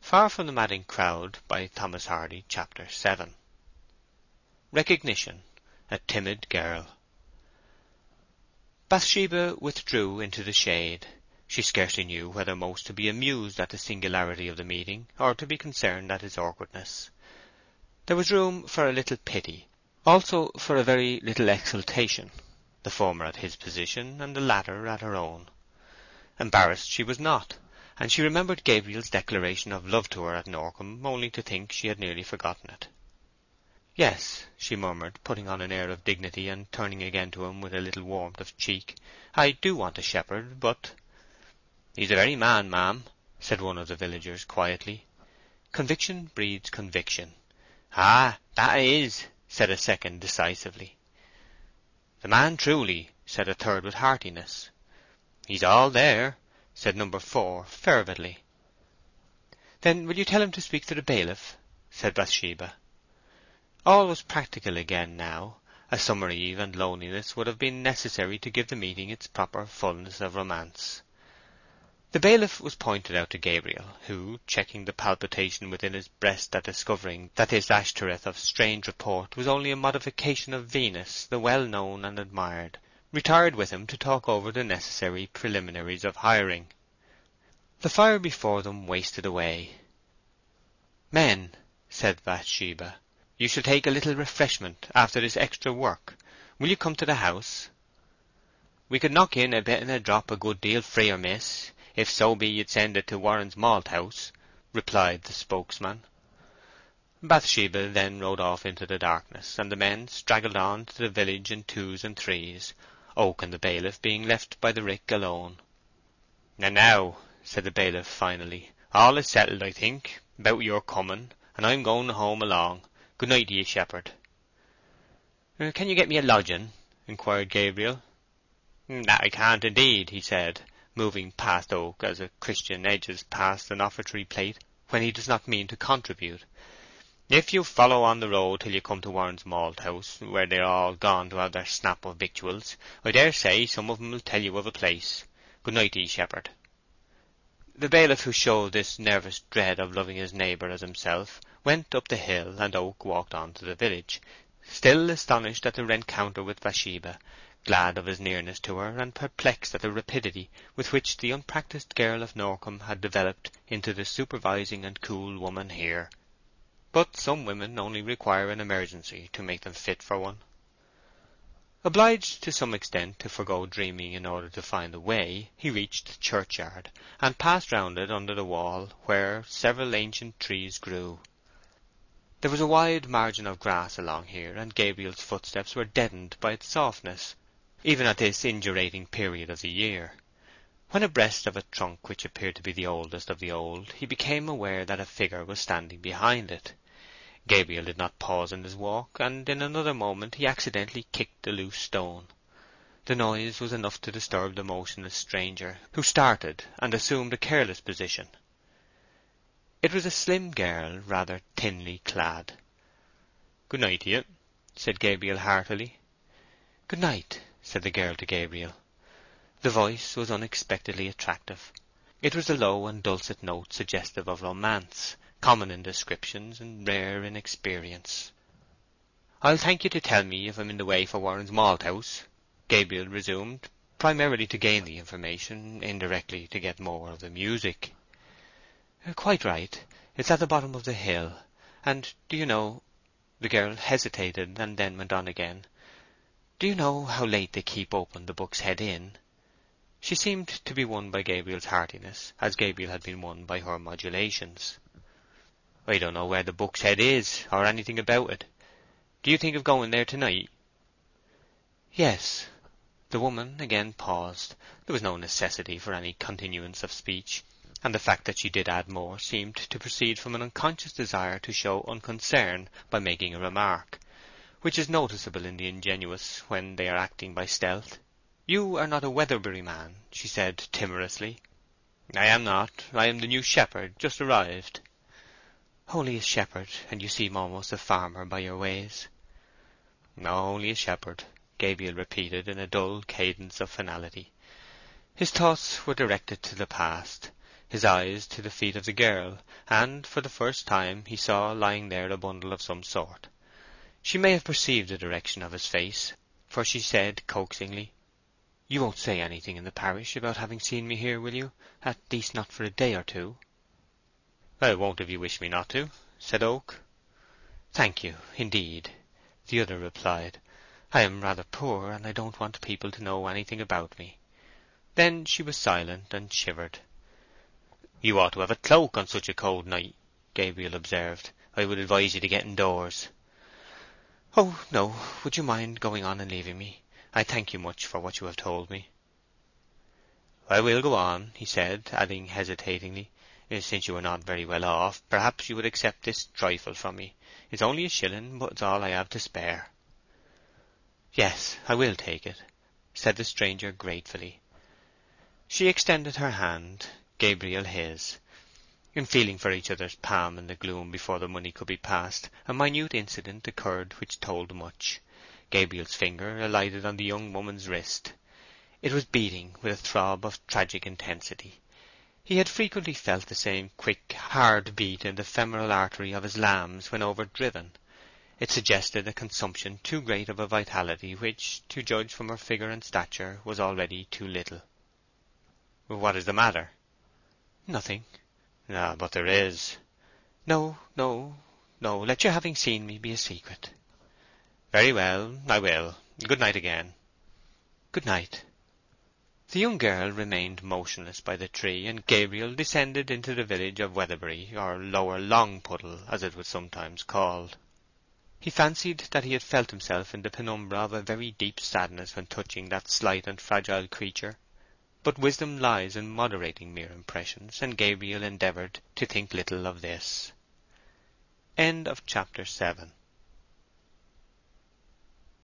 Far from the Madding Crowd, by Thomas Hardy, Chapter 7. Recognition. A timid girl. Bathsheba withdrew into the shade. She scarcely knew whether most to be amused at the singularity of the meeting, or to be concerned at its awkwardness. There was room for a little pity, also for a very little exultation, the former at his position, and the latter at her own. Embarrassed she was not, and she remembered Gabriel's declaration of love to her at Norcombe, only to think she had nearly forgotten it. "Yes," she murmured, putting on an air of dignity, and turning again to him with a little warmth of cheek, "I do want a shepherd, but—" "He's the very man, ma'am," said one of the villagers quietly. Conviction breeds conviction. "Ah, that 'a is," said a second decisively. "The man truly," said a third with heartiness. "He's all there," said number 4 fervidly. "Then will you tell him to speak to the bailiff?" said Bathsheba. All was practical again now. A summer eve and loneliness would have been necessary to give the meeting its proper fullness of romance. The bailiff was pointed out to Gabriel, who, checking the palpitation within his breast at discovering that this Ashtoreth of strange report was only a modification of Venus, the well-known and admired, retired with him to talk over the necessary preliminaries of hiring. The fire before them wasted away. "Men," said Bathsheba, "you shall take a little refreshment after this extra work. Will you come to the house?" "We could knock in a bit and a drop a good deal freer, miss, if so be you'd send it to Warren's Malt House," replied the spokesman. Bathsheba then rode off into the darkness, and the men straggled on to the village in twos and threes, Oak and the bailiff being left by the rick alone. "And now," said the bailiff finally, "all is settled, I think, about your coming, and I'm going home along. Good night to ye, shepherd." "Can you get me a lodging?" inquired Gabriel. "That I can't indeed," he said, moving past Oak as a Christian edges past an offertory plate when he does not mean to contribute. "If you follow on the road till you come to Warren's Malt House, where they are all gone to have their snap of victuals, I dare say some of 'em will tell you of a place. Good night to ye, shepherd." The bailiff, who showed this nervous dread of loving his neighbour as himself, went up the hill, and Oak walked on to the village, still astonished at the rencounter with Bathsheba, glad of his nearness to her, and perplexed at the rapidity with which the unpractised girl of Norcombe had developed into the supervising and cool woman here. But some women only require an emergency to make them fit for one. Obliged to some extent to forego dreaming in order to find the way, he reached the churchyard, and passed round it under the wall, where several ancient trees grew. There was a wide margin of grass along here, and Gabriel's footsteps were deadened by its softness, even at this indurating period of the year. When abreast of a trunk which appeared to be the oldest of the old, he became aware that a figure was standing behind it. Gabriel did not pause in his walk, and in another moment he accidentally kicked a loose stone. The noise was enough to disturb the motionless stranger, who started and assumed a careless position. It was a slim girl, rather thinly clad. "Good night to you," said Gabriel heartily. "Good night," said the girl to Gabriel. The voice was unexpectedly attractive. It was a low and dulcet note suggestive of romance, common in descriptions and rare in experience. "I'll thank you to tell me if I'm in the way for Warren's Malt House," Gabriel resumed, primarily to gain the information, indirectly to get more of the music. "Quite right. It's at the bottom of the hill. And do you know—" The girl hesitated, and then went on again. "Do you know how late they keep open the Buck's Head Inn?" She seemed to be won by Gabriel's heartiness, as Gabriel had been won by her modulations. "I don't know where the Buck's Head is, or anything about it. Do you think of going there tonight?" "Yes." The woman again paused. There was no necessity for any continuance of speech, and the fact that she did add more seemed to proceed from an unconscious desire to show unconcern by making a remark, which is noticeable in the ingenuous when they are acting by stealth. "You are not a Weatherbury man," she said timorously. "I am not. I am the new shepherd, just arrived." "Only a shepherd, and you seem almost a farmer by your ways." "No, only a shepherd," Gabriel repeated in a dull cadence of finality. His thoughts were directed to the past. his eyes to the feet of the girl, and for the first time he saw lying there a bundle of some sort. She may have perceived the direction of his face, for she said coaxingly, "You won't say anything in the parish about having seen me here, will you? At least not for a day or two." "I won't if you wish me not to," said Oak. "Thank you, indeed," the other replied. "I am rather poor, and I don't want people to know anything about me." Then she was silent and shivered. "You ought to have a cloak on such a cold night," Gabriel observed. "I would advise you to get indoors." "Oh, no. Would you mind going on and leaving me? I thank you much for what you have told me." "I will go on," he said, adding hesitatingly, "Since you are not very well off, perhaps you would accept this trifle from me. It's only a shilling, but it's all I have to spare." "Yes, I will take it," said the stranger gratefully. She extended her hand, Gabriel his. In feeling for each other's palm in the gloom before the money could be passed, a minute incident occurred which told much. Gabriel's finger alighted on the young woman's wrist. It was beating with a throb of tragic intensity. He had frequently felt the same quick, hard beat in the femoral artery of his lambs when overdriven. It suggested a consumption too great of a vitality which, to judge from her figure and stature, was already too little. "What is the matter?" "Nothing." "Ah, but there is." "No, no, no. Let your having seen me be a secret." "Very well, I will. Good night again." "Good night." The young girl remained motionless by the tree, and Gabriel descended into the village of Weatherbury, or Lower Longpuddle, as it was sometimes called. He fancied that he had felt himself in the penumbra of a very deep sadness when touching that slight and fragile creature. But wisdom lies in moderating mere impressions, and Gabriel endeavoured to think little of this. End of chapter 7.